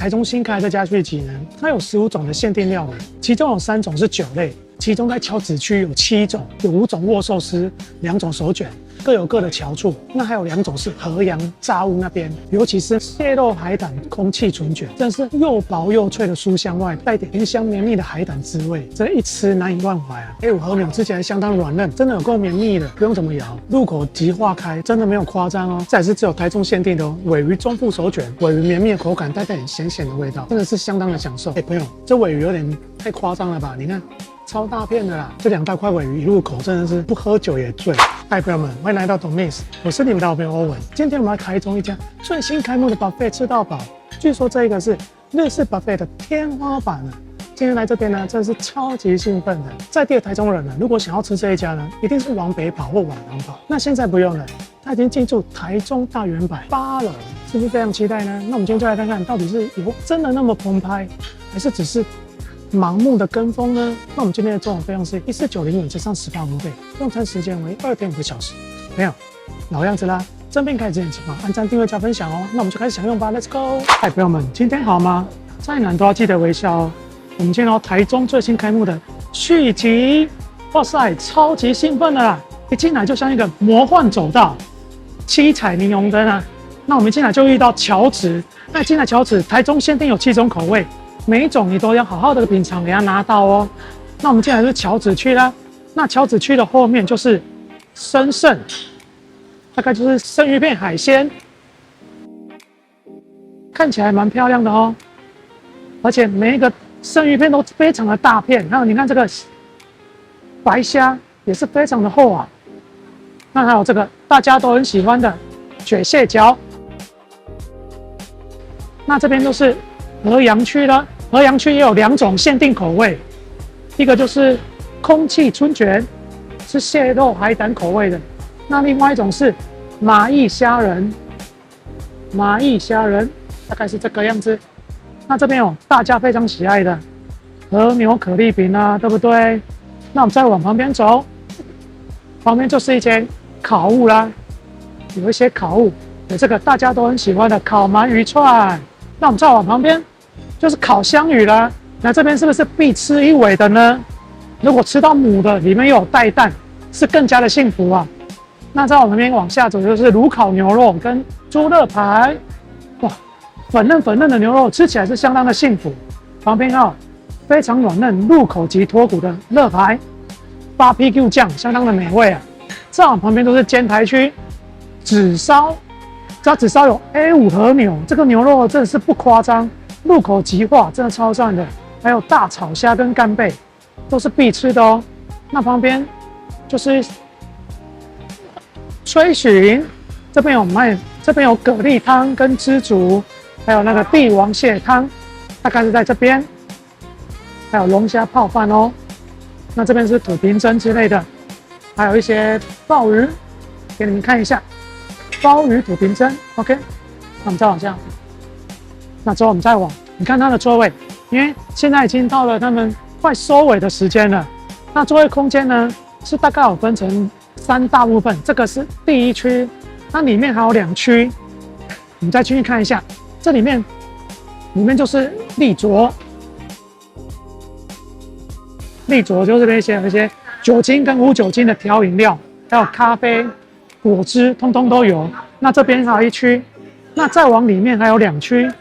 台中新開這家續集呢，它有15種的限定料理，其中有3種是酒類，其中在橋子區有7種，有5種握壽司，2種手卷，各有各的翹楚。那還有2種是河陽炸物那邊，尤其是蟹肉海膽空氣春卷，真是又薄又脆的酥香外，帶點甜香綿密的海膽滋味，這一吃難以忘懷啊！A5和牛吃起來相當軟嫩，真的有夠綿密的，不用怎麼搖，入口即化開，真的沒有誇張哦。再是只有台中限定的哦，鮪魚中腹手卷，鮪魚綿密的口感，帶點鹹鹹的味道，真的是相當的享受。朋友，這鮪魚有點太誇張了吧？你看。超大片的啦！這2大塊鮪魚一入口真的是不喝酒也醉。嗨，朋友們，歡迎來到懂 Miss， 我是你們的好朋友歐文。今天我們來台中一家最新開幕的 buffet 吃到飽，據說這個是日式 buffet 的天花板啊！今天來這邊呢，真的是超級興奮的。在地的台中人呢，如果想要吃這一家呢，一定是往北跑或往南跑。那現在不用了，它已經進駐台中大遠百8樓，是不是非常期待呢？那我們今天就來看看，到底是有真的那麼澎湃，還是只是盲目的跟風呢？那我們今天的中午費用是1490元加上18服務費，用餐時間為2.5個小時。沒有，老樣子啦，正片開始之前請幫按讚、訂閱、加分享哦。那我們就開始享用吧 ，Let's go！ 嗨，朋友們，今天好嗎？再難都要記得微笑哦。我們見到台中最新開幕的續集，哇塞，超級興奮的啦！一進來就像一個魔幻走道，七彩霓虹燈啊。那我們進來就遇到喬子，那進來喬子，台中限定有7種口味。每一種你都要好好的品嘗，給它拿到哦。那我們接下來是橋子區啦，那橋子區的後面就是生盛，大概就是生魚片海鮮，看起來蠻漂亮的哦。而且每一個生魚片都非常的大片，還有你看這個白蝦也是非常的厚啊。那還有這個大家都很喜歡的雪蟹腳，那這邊就是河陽區了，河陽區也有2種限定口味，一個就是空氣春卷，是蟹肉海膽口味的，那另外一種是麻意蝦仁，麻意蝦仁大概是這個樣子。那這邊有大家非常喜愛的和牛可麗餅啊，對不對？那我們再往旁邊走，旁邊就是一間烤物啦，有一些烤物，有這個大家都很喜歡的烤鳗魚串。那我們再往旁邊就是烤香魚啦，那這邊是不是必吃一尾的呢？如果吃到母的，裡面又有帶蛋，是更加的幸福啊。那再往旁邊往下走，就是爐烤牛肉跟豬肋排，哇，粉嫩的牛肉吃起來是相當的幸福。旁邊還有非常軟嫩、入口即脫骨的肋排 ，BBQ 醬相當的美味啊。再往旁邊都是煎台區，紙燒。這紙燒有 A5 和牛，這個牛肉真的是不誇張，入口即化，真的超讚的。還有大炒蝦跟干貝，都是必吃的哦。那旁邊就是炊尋，這邊有賣，這邊有蛤蜊湯跟枝竹，還有那個帝王蟹湯，大概是在這邊。還有龍蝦泡飯哦。那這邊是土瓶蒸之類的，還有一些鮑魚，給你們看一下。鮑魚土瓶蒸 ，OK， 那我們再往下，那之後我們再往，你看它的座位，因為現在已經到了他們快收尾的時間了。那座位空間呢，是大概有分成3大部分，這個是第1區，那裡面還有2區，我們再進去看一下，這裡面就是立酌，立酌就是這邊有一些酒精跟無酒精的調飲料，還有咖啡。果汁通通都有，那這邊還有1區，那再往裡面還有2區，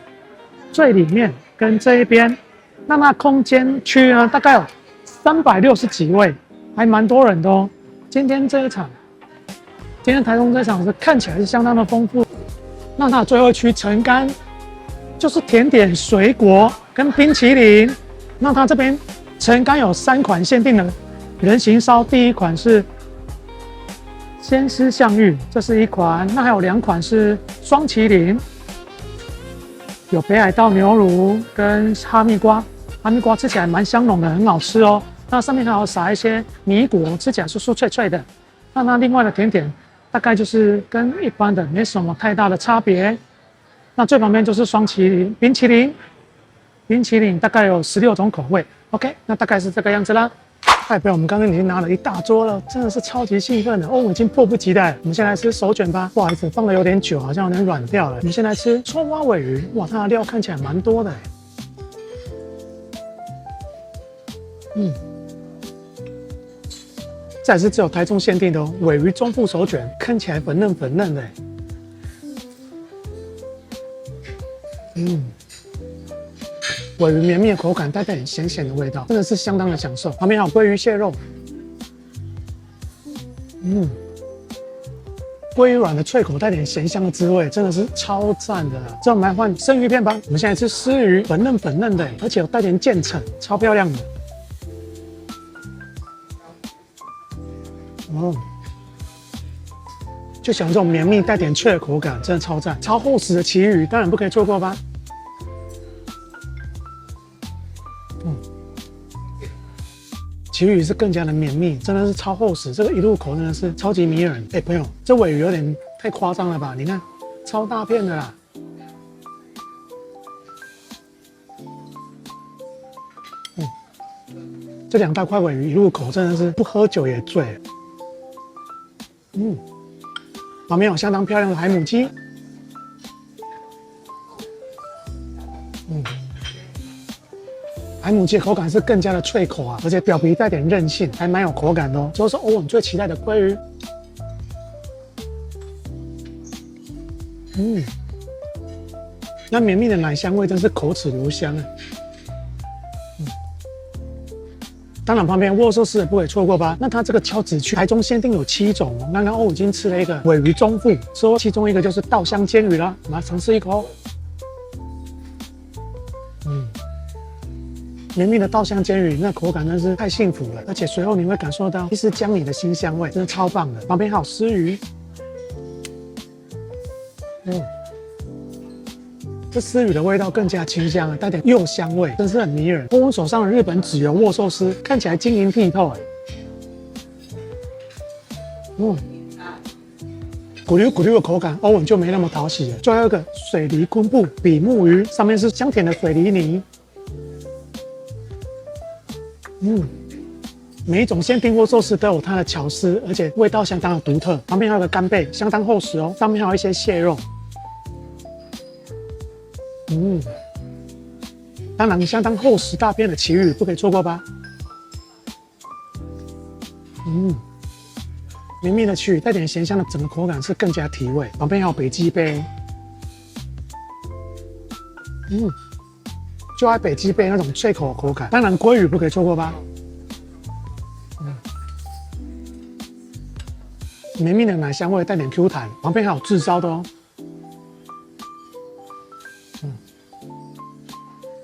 最裡面跟這一邊，那空間區呢，大概有360幾位，還蠻多人的哦。今天台中這一場是看起來是相當的豐富。那它的最後1區橙乾，就是甜點、水果跟冰淇淋。那它這邊橙乾有3款限定的人形燒，第1款是鮮絲象芋，這是1款，那還有2款是雙麒麟，有北海道牛乳跟哈密瓜，哈密瓜吃起來蠻香濃的，很好吃哦。那上面還有撒一些米果，吃起來酥酥脆脆的。那另外的甜點大概就是跟一般的沒什麼太大的差別。那最旁邊就是雙麒麟冰淇淋大概有16種口味。OK， 那大概是這個樣子啦。代表我們剛剛已經拿了一大桌了，真的是超級興奮的哦，我已經迫不及待了。我們先來吃手卷吧，不好意思，放的有點久，好像有點軟掉了。我們先來吃蔥花鮪魚，哇，它的料看起來蠻多的。再是只有台中限定的鮪魚中腹手卷，看起來粉嫩粉嫩的。鮪魚綿密的口感，帶點鹹鹹的味道，真的是相當的享受。旁邊還有鮭魚蟹肉，鮭魚軟的脆口，帶點鹹香的滋味，真的是超讚的啦。這我們來換生魚片吧。我們現在吃絲魚，粉嫩粉嫩的，而且有帶點漸層，超漂亮的。就喜歡這種綿密帶點脆的口感，真的超讚。超厚實的旗魚，當然不可以錯過吧。旗魚是更加的綿密，真的是超厚實，這個一入口真的是超級迷人。朋友，這鮪魚有點太誇張了吧？你看，超大片的啦。這2大塊鮪魚一入口真的是不喝酒也醉。旁邊有相當漂亮的海母雞。海母雞的口感是更加的脆口啊，而且表皮带點韌性，還蠻有口感的哦。这是欧文最期待的鮭魚。那綿密的奶香味真是口齒留香啊。当然，旁邊握壽司也不可以錯過吧？那它這個敲子區台中限定有7種哦。剛剛歐文已經吃了一個鮪魚中腹，說其中一個就是稻香煎魚啦，我們來嘗試一口。綿密的稻香煎魚，那口感真是太幸福了，而且隨後你會感受到一絲薑米的辛香味，真的超棒的。旁邊還有絲魚，這絲魚的味道更加清香了，帶點柚香味，真是很迷人。歐文手上的日本紙油握壽司看起來晶瑩剔透，咕溜咕溜的口感，歐文就沒那麼討喜了。最後一個水梨昆布比目魚，上面是香甜的水梨泥。每一種限定握壽司都有它的巧思，而且味道相当的獨特。旁邊還有個干貝，相當厚實哦，上面還有一些蟹肉。當然相當厚實大片的旗魚不可以錯過吧。綿密的旗魚帶點鹹香的，整個口感是更加提味。旁邊還有北極貝，就愛北極貝那種脆口的口感。當然鮭魚不可以錯過吧。綿密的奶香味帶點 Q 彈，旁邊還有炙燒的哦。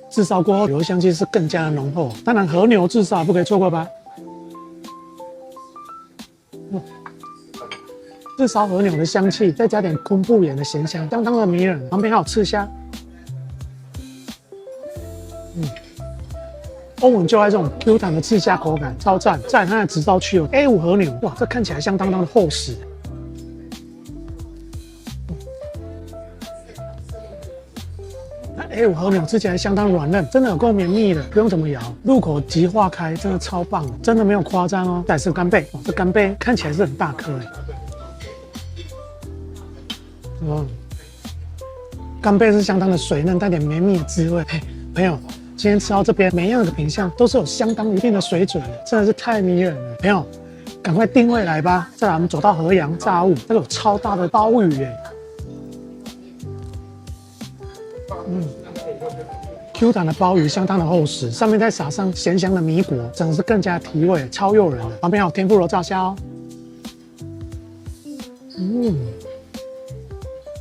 炙燒過後，油香氣是更加的濃厚。當然和牛炙燒不可以錯過吧。炙燒和牛的香氣，再加點昆布鹽的鹹香，相當的迷人。旁邊還有赤蝦。歐文就愛這種 Q 彈的赤蝦口感，超讚。再來它的直燒區有 A5 和牛，哇，這看起來相當的厚實。那 A5 和牛吃起來相當軟嫩，真的有夠綿密的，不用怎麼搖，入口即化開，真的超棒的，真的沒有誇張哦。再來是干貝，哇，這干貝看起來是很大顆哎。干貝是相當的水嫩，帶點綿密的滋味。朋友。今天吃到這邊，每樣的品項都是有相當一定的水準的，真的是太迷人了。朋友，趕快定位來吧！再來，我們走到和洋炸物，這個有超大的鮑魚耶！Q 彈的鮑魚相當的厚實，上面再撒上鹹香的米果，真的是更加提味，超誘人的。旁邊還有天婦羅炸蝦哦。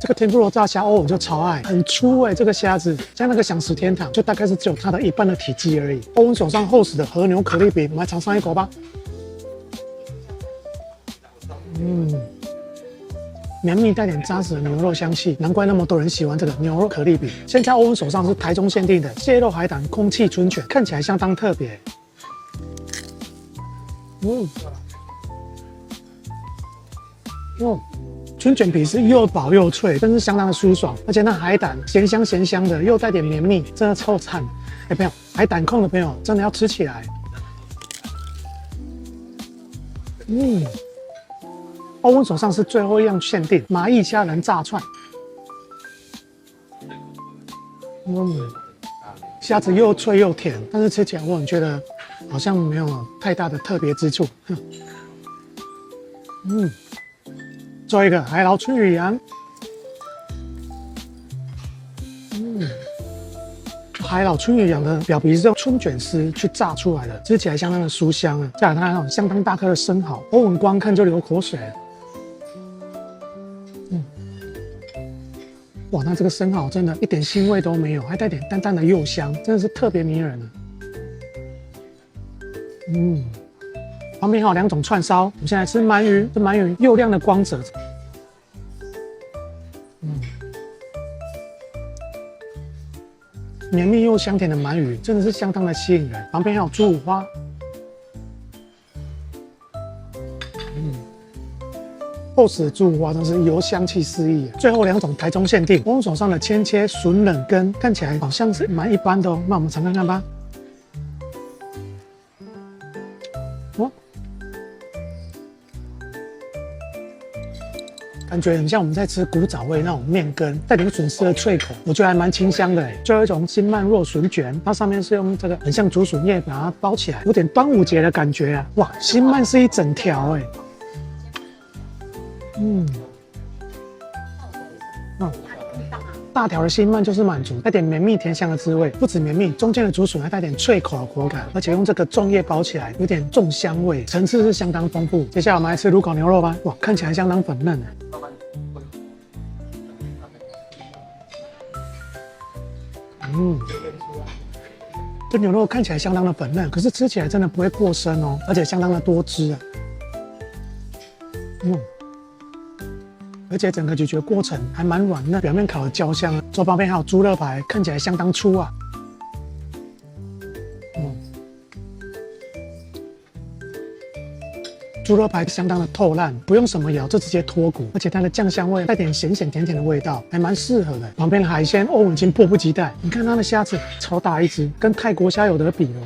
這個天婦羅炸蝦，我就超愛，很粗哎，這個蝦子像那個享食天堂，就大概是只有它的一半的體積而已。歐文手上厚實的和牛可麗餅，我們來嘗上一口吧。綿密帶點扎實的牛肉香氣，難怪那麼多人喜歡這個牛肉可麗餅。現在歐文手上是台中限定的蟹肉海膽空氣春卷，看起來相當特別。春卷皮是又薄又脆，真是相当的舒爽，而且那海膽鹹香鹹香的，又帶點綿密，真的超讚。朋友，海膽控的朋友真的要吃起來。歐文手上是最後一樣限定麻薏蝦仁炸串。蝦子又脆又甜，但是吃起来我觉得好像沒有太大的特別之處。最後一個海老春雨羊。海老春雨羊的表皮是用春捲絲去炸出來的，吃起來相當的酥香啊！再來它那種相當大顆的生蠔，歐文光看就流口水了。哇，那這個生蠔真的一點腥味都沒有，還帶點淡淡的柚香，真的是特別迷人啊！旁邊還有2種串燒，我們現在吃鰻魚，這鰻魚又亮的光澤。綿密又香甜的鰻魚真的是相當的吸引人，旁邊還有豬五花，厚實的豬五花真是油香氣四溢。最後2種台中限定，我手上的千切筍冷根看起來好像是蠻一般的哦，那我們嘗看看吧。感覺很像我們在吃古早味那種麵羹，帶點筍絲的脆口，我覺得還蠻清香的哎。最後一種新曼若筍卷，它上面是用這個很像竹筍葉把它包起來，有點端午節的感覺啊！哇，新曼是一整條哎。大條的新曼就是滿足，帶點綿密甜香的滋味，不止綿密，中間的竹筍還帶點脆口的口感，而且用這個粽葉包起來，有點粽香味，層次是相當豐富。接下來我們來吃爐烤牛肉吧，哇，看起來相當粉嫩。這牛肉看起來相當的粉嫩，可是吃起來真的不會過生哦，而且相當的多汁啊。而且整個咀嚼過程還蠻軟嫩，表面烤的焦香，桌旁邊還有豬肋排，看起來相當粗啊。豬肋排相當的透爛，不用什麼咬就直接脫骨，而且它的醬香味帶點鹹鹹甜甜的味道，還蠻適合的。旁邊的海鮮歐文已經迫不及待，你看它的蝦子超大一隻，跟泰國蝦有得比哦。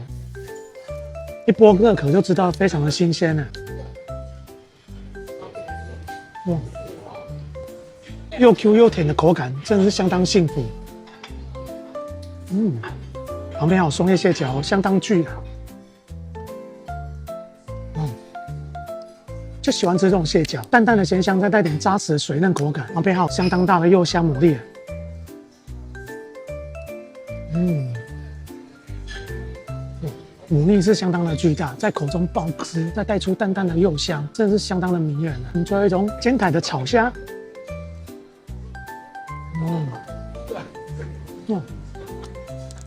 一剝熱殼就知道非常的新鮮了。哇！又 Q 又甜的口感，真的是相當幸福。旁邊還有松葉蟹腳，相當巨啊。就喜歡吃這種蟹腳，淡淡的鮮香，再帶點扎實的水嫩口感。旁邊還有相當大的柚香牡蠣。牡蠣是相當的巨大，在口中爆汁，再帶出淡淡的柚香，真的是相當的迷人啊。最後一種煎台的炒蝦。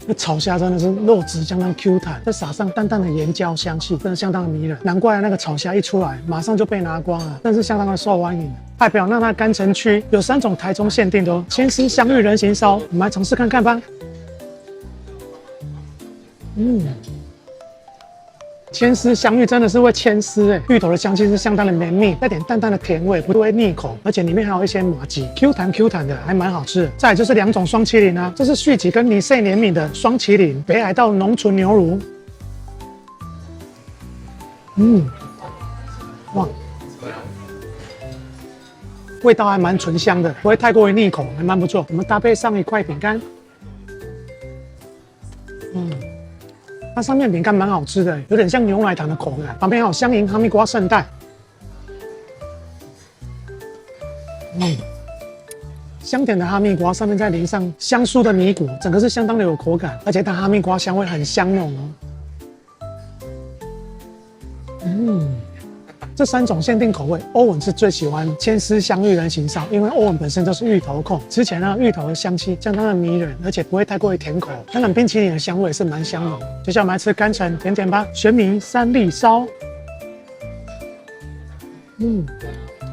那炒蝦真的是肉質相當 Q 彈，再撒上淡淡的鹽椒香氣，真的相當的迷人。難怪那個炒蝦一出來，馬上就被拿光了，真是相當的受歡迎。代表那甘城區有3種台中限定的哦，千絲香芋人形燒，我們來嘗試看看吧。牽絲香芋真的是會牽絲哎，芋頭的香氣是相當的綿密，帶點淡淡的甜味，不會膩口，而且裡面還有一些麻糬 ，Q 彈的，還蠻好吃的。再來就是2種雙麒麟啊，這是續集跟尼賽聯名的雙麒麟北海道濃醇牛乳。哇，味道還蠻醇香的，不會太過於膩口，還蠻不錯。我們搭配上一塊餅乾。它上面餅乾蠻好吃的，有點像牛奶糖的口感。旁邊還有香銀哈密瓜聖代，香甜的哈密瓜上面再淋上香酥的米果，整個是相當的有口感，而且它哈密瓜香味很香濃哦。這3種限定口味，歐文是最喜歡千絲香芋人形燒，因為歐文本身就是芋頭控，吃起來那個芋頭的香氣相當的迷人，而且不會太過於甜口。當然冰淇淋的香味是蠻香濃。接下來我們來吃甘城甜點吧，玄米三粒燒，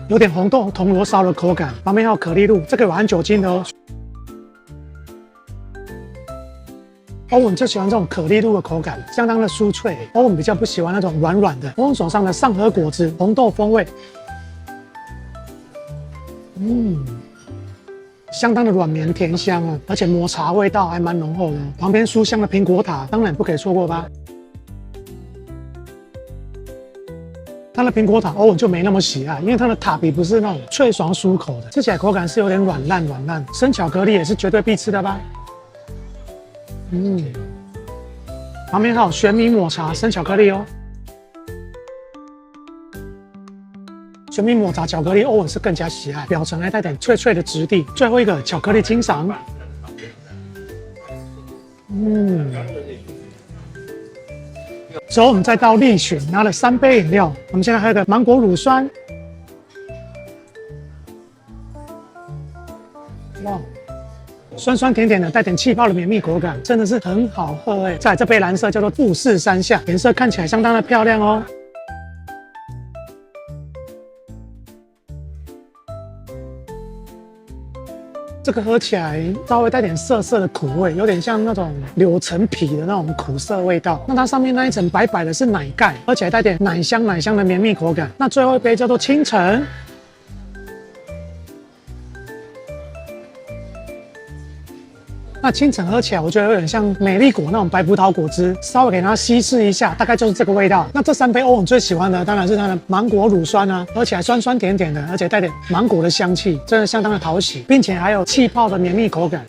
有點紅豆銅鑼燒的口感，旁邊還有可麗露，這個有含酒精的哦。歐文最喜歡這種可麗露的口感，相當的酥脆。歐文比較不喜歡那種軟軟的。歐文手上的上河果汁紅豆風味，相當的軟綿甜香啊，而且抹茶味道還蠻濃厚的。旁邊酥香的蘋果塔，當然不可以錯過吧。它的蘋果塔歐文就沒那麼喜愛，因為它的塔皮不是那種脆爽舒口的，吃起來口感是有點軟爛。生巧克力也是絕對必吃的吧？旁邊還有玄米抹茶生巧克力哦。玄米抹茶巧克力歐文是更加喜愛，表層還帶點脆脆的質地。最後一個巧克力金賞。之後我們再到立雪拿了3杯飲料，我們現在喝個芒果乳酸。哇，酸酸甜甜的，帶點氣泡的綿密口感，真的是很好喝哎。再來這杯藍色叫做富士山下，顏色看起來相當的漂亮哦。這個喝起來稍微帶點澀澀的苦味，有點像那種柳橙皮的那種苦澀味道。那它上面那一層白白的是奶蓋，喝起來帶點奶香的綿密口感。那最後一杯叫做清晨。那清晨喝起来，我覺得有點像美麗果那種白葡萄果汁，稍微給它稀釋一下，大概就是這個味道。那這3杯歐文最喜歡的當然是它的芒果乳酸啊，喝起來酸酸甜甜的，而且帶點芒果的香氣，真的相當的討喜，并且還有氣泡的綿密口感。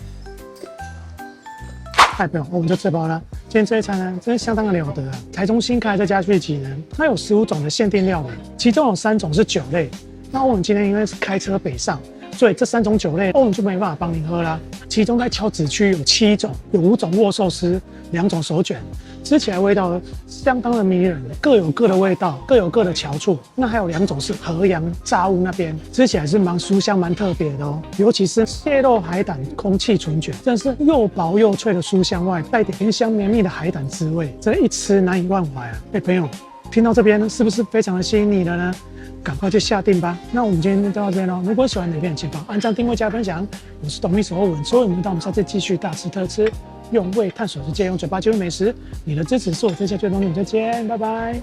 太棒了，我們就吃飽了。今天這一餐呢，真的相當的了得啊！台中新開這家聚集呢，它有15種的限定料理，其中有3種是酒類。那歐文今天因為是開車北上，所以這3種酒類歐文就沒辦法幫您喝啦。其中在敲子區有7種，有5種握壽司，2種手卷，吃起來味道相當的迷人，各有各的味道，各有各的巧處。那還有2種是河陽炸物那邊，吃起來是蠻酥香、蠻特別的哦。尤其是蟹肉海膽空氣純卷，真的是又薄又脆的酥香外，帶點甜香綿密的海膽滋味，这一吃難以忘懷啊！朋友，聽到這邊是不是非常的吸引你了呢？趕快去下訂吧！那我們今天就到這邊嘍。如果喜歡影片，請幫按讚、訂閱、加分享。我是懂歷史歐文，所以我們到我們下次繼續大吃特吃，用胃探索世界，用嘴巴記錄美食。你的支持是我這些最動力。再見，拜拜。